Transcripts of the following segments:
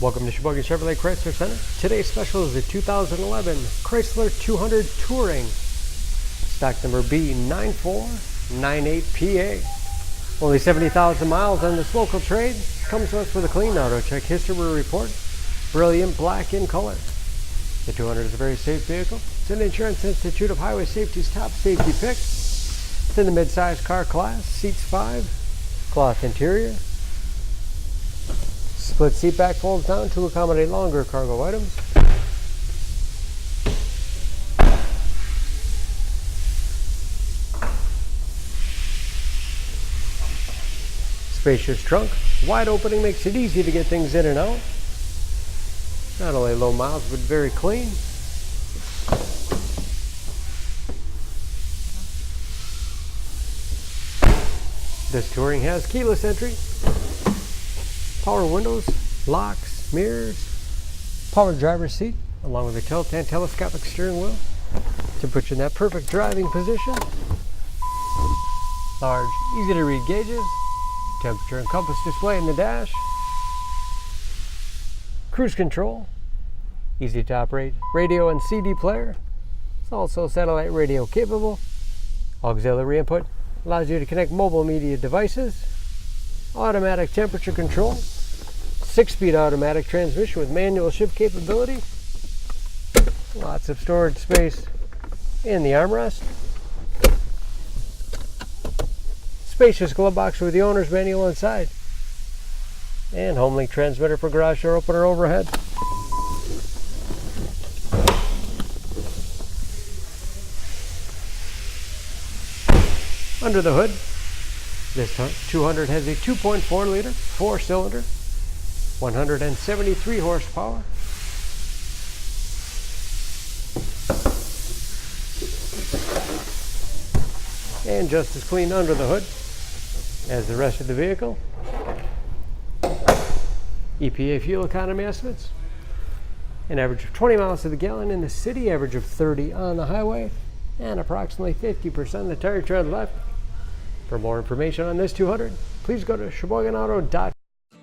Welcome to Sheboygan Chevrolet Chrysler Center. Today's special is the 2011 Chrysler 200 Touring. Stock number B9498PA. Only 70,000 miles on this local trade. Comes to us with a clean auto check history report. Brilliant black in color. The 200 is a very safe vehicle. It's an Insurance Institute of Highway Safety's top safety pick. It's in the mid-size car class. Seats 5. Cloth interior. Split seat back folds down to accommodate longer cargo items. Spacious trunk. Wide opening makes it easy to get things in and out. Not only low miles, but very clean. This Touring has keyless entry, power windows, locks, mirrors, power driver's seat, along with a tilt and telescopic steering wheel to put you in that perfect driving position. Large, easy to read gauges, temperature and compass display in the dash, cruise control, easy to operate radio and CD player. It's also satellite radio capable. Auxiliary input allows you to connect mobile media devices. Automatic temperature control. 6-speed automatic transmission with manual shift capability. Lots of storage space in the armrest. Spacious glove box with the owner's manual inside. And HomeLink transmitter for garage door opener overhead. Under the hood, this 200 has a 2.4-liter, 4-cylinder, 173 horsepower. And just as clean under the hood as the rest of the vehicle. EPA fuel economy estimates. An average of 20 miles to the gallon in the city, average of 30 on the highway, and approximately 50% of the tire tread left. For more information on this 200, please go to SheboyganAuto.com.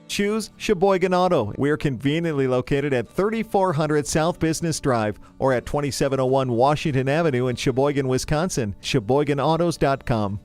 Choose Sheboygan Auto. We're conveniently located at 3400 South Business Drive or at 2701 Washington Avenue in Sheboygan, Wisconsin. SheboyganAutos.com.